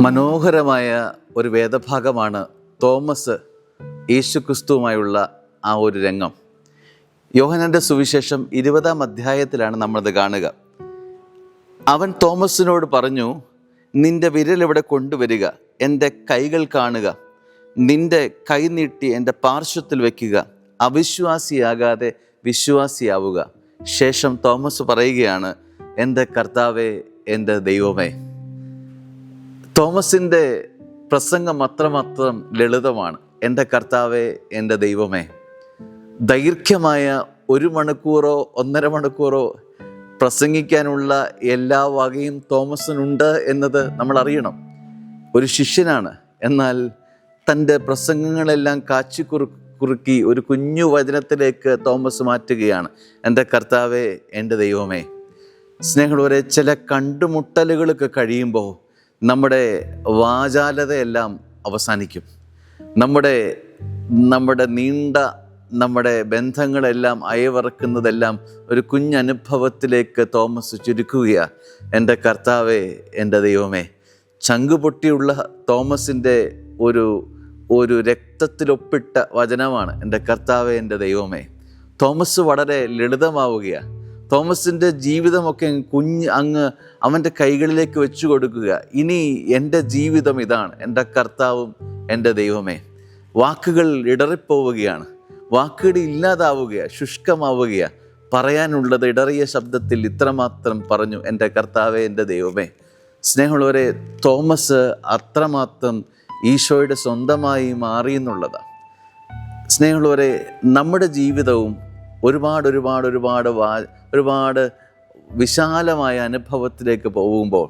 മനോഹരമായ ഒരു വേദഭാഗമാണ് തോമസ് യേശുക്രിസ്തുവുമായുള്ള ആ ഒരു രംഗം. യോഹന്നാന്റെ സുവിശേഷം 20-ാം അധ്യായത്തിലാണ് നമ്മളത് കാണുക. അവൻ തോമസിനോട് പറഞ്ഞു, നിന്റെ വിരൽ ഇവിടെ കൊണ്ടുവരിക, എൻ്റെ കൈകൾ കാണുക, നിന്റെ കൈ നീട്ടി എൻ്റെ പാർശ്വത്തിൽ വയ്ക്കുക, അവിശ്വാസിയാകാതെ വിശ്വാസിയാവുക. ശേഷം തോമസ് പറയുകയാണ്, എൻ്റെ കർത്താവേ, എൻ്റെ ദൈവമേ. തോമസിൻ്റെ പ്രസംഗം അത്രമാത്രം ലളിതമാണ്. എൻ്റെ കർത്താവേ, എൻ്റെ ദൈവമേ. ദൈർഘ്യമായ 1 മണിക്കൂറോ 1.5 മണിക്കൂറോ പ്രസംഗിക്കാനുള്ള എല്ലാ വകയും തോമസിനുണ്ട് എന്നത് നമ്മൾ അറിയണം. ഒരു ശിഷ്യനാണ്. എന്നാൽ തൻ്റെ പ്രസംഗങ്ങളെല്ലാം കുറുക്കി ഒരു കുഞ്ഞു വചനത്തിലേക്ക് തോമസ് മാറ്റുകയാണ്, എൻ്റെ കർത്താവേ, എൻ്റെ ദൈവമേ. സ്നേഹമുള്ളവരെ, ചില കണ്ടുമുട്ടലുകളൊക്കെ കഴിയുമ്പോൾ നമ്മുടെ വാചാലതയെല്ലാം അവസാനിക്കും. നമ്മുടെ നീണ്ട ബന്ധങ്ങളെല്ലാം അയവിറക്കുന്നതെല്ലാം ഒരു കുഞ്ഞനുഭവത്തിലേക്ക് തോമസ് ചുരുക്കുകയാണ്, എൻ്റെ കർത്താവേ, എൻ്റെ ദൈവമേ. ചങ്കുപൊട്ടിയുള്ള തോമസിൻ്റെ ഒരു രക്തത്തിലൊപ്പിട്ട വചനമാണ് എൻ്റെ കർത്താവേ, എൻ്റെ ദൈവമേ. തോമസ് വളരെ ലളിതമാവുകയാണ്. തോമസിൻ്റെ ജീവിതമൊക്കെ അങ്ങ് അവൻ്റെ കൈകളിലേക്ക് വെച്ചു കൊടുക്കുക. ഇനി എൻ്റെ ജീവിതം ഇതാണ്, എൻ്റെ കർത്താവും എൻ്റെ ദൈവമേ. വാക്കുകൾ ഇടറിപ്പോവുകയാണ്, വാക്കുകൾ ഇല്ലാതാവുകയാണ്, ശുഷ്കമാവുകയാണ്. പറയാനുള്ളത് ഇടറിയ ശബ്ദത്തിൽ ഇത്രമാത്രം പറഞ്ഞു, എൻ്റെ കർത്താവേ, എൻ്റെ ദൈവമേ. സ്നേഹമുള്ളവരെ, തോമസ് അത്രമാത്രം ഈശോയുടെ സ്വന്തമായി മാറി എന്നുള്ളതാണ്. സ്നേഹമുള്ളവരെ, നമ്മുടെ ജീവിതവും ഒരുപാട് വിശാലമായ അനുഭവത്തിലേക്ക് പോകുമ്പോൾ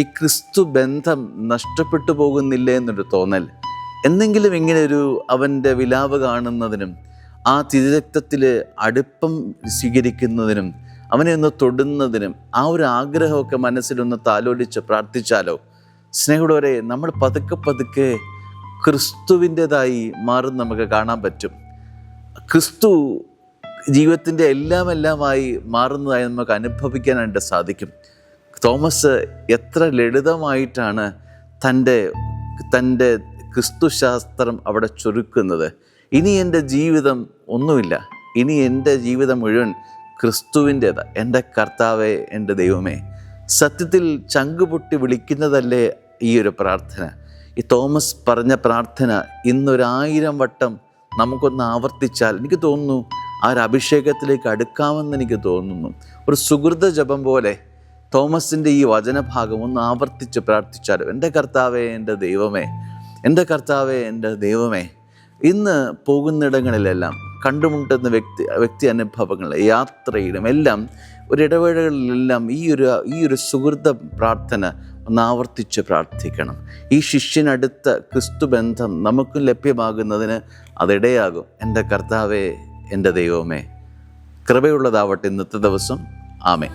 ഈ ക്രിസ്തു ബന്ധം നഷ്ടപ്പെട്ടു പോകുന്നില്ലേ എന്നൊരു തോന്നൽ, എന്തെങ്കിലും ഇങ്ങനെയൊരു അവൻ്റെ വിലാപ് കാണുന്നതിനും ആ തിരുരക്തത്തിൽ അടുപ്പം സ്വീകരിക്കുന്നതിനും അവനെ ഒന്ന് തൊടുന്നതിനും ആ ഒരു ആഗ്രഹമൊക്കെ മനസ്സിലൊന്ന് താലോലിച്ച് പ്രാർത്ഥിച്ചാലോ. സ്നേഹമുള്ളവരെ, നമ്മൾ പതുക്കെ ക്രിസ്തുവിൻ്റെതായി മാറും നമുക്ക് കാണാൻ പറ്റും. ക്രിസ്തു ജീവിതത്തിൻ്റെ എല്ലാമായി മാറുന്നതായി നമുക്ക് അനുഭവിക്കാനായിട്ട് സാധിക്കും. തോമസ് എത്ര ലളിതമായിട്ടാണ് തൻ്റെ ക്രിസ്തുശാസ്ത്രം അവിടെ ചുരുക്കുന്നത്. ഇനി എൻ്റെ ജീവിതം ഒന്നുമില്ല, ഇനി എൻ്റെ ജീവിതം മുഴുവൻ ക്രിസ്തുവിൻ്റെതാണ്, എൻ്റെ കർത്താവേ, എൻ്റെ ദൈവമേ. സത്യത്തിൽ ചങ്കുപൊട്ടി വിളിക്കുന്നതല്ലേ ഈ ഒരു പ്രാർത്ഥന? ഈ തോമസ് പറഞ്ഞ പ്രാർത്ഥന ഇന്നൊരു 1000 വട്ടം നമുക്കൊന്ന് ആവർത്തിച്ചാൽ എനിക്ക് തോന്നുന്നു ആ ഒരു അഭിഷേകത്തിലേക്ക് അടുക്കാമെന്ന് എനിക്ക് തോന്നുന്നു. ഒരു സുഹൃത ജപം പോലെ തോമസിൻ്റെ ഈ വചനഭാഗം ഒന്ന് ആവർത്തിച്ച് പ്രാർത്ഥിച്ചാലും, എൻ്റെ കർത്താവേ, എൻ്റെ ദൈവമേ, എൻ്റെ കർത്താവേ, എൻ്റെ ദൈവമേ. ഇന്ന് പോകുന്നിടങ്ങളിലെല്ലാം കണ്ടുമുട്ടുന്ന വ്യക്തി അനുഭവങ്ങൾ, യാത്രയിലും എല്ലാം ഒരിടവേളകളിലെല്ലാം ഈ ഒരു സുഹൃത പ്രാർത്ഥന ഒന്ന് ആവർത്തിച്ച് പ്രാർത്ഥിക്കണം. ഈ ശിഷ്യനടുത്ത ക്രിസ്തു ബന്ധം നമുക്കും ലഭ്യമാകുന്നതിന് അതിടയാകും. എൻ്റെ കർത്താവേ, എൻ്റെ ദൈവമേ. കൃപയുള്ളതാവട്ടെ ഇന്നത്തെ ദിവസം. ആമേൻ.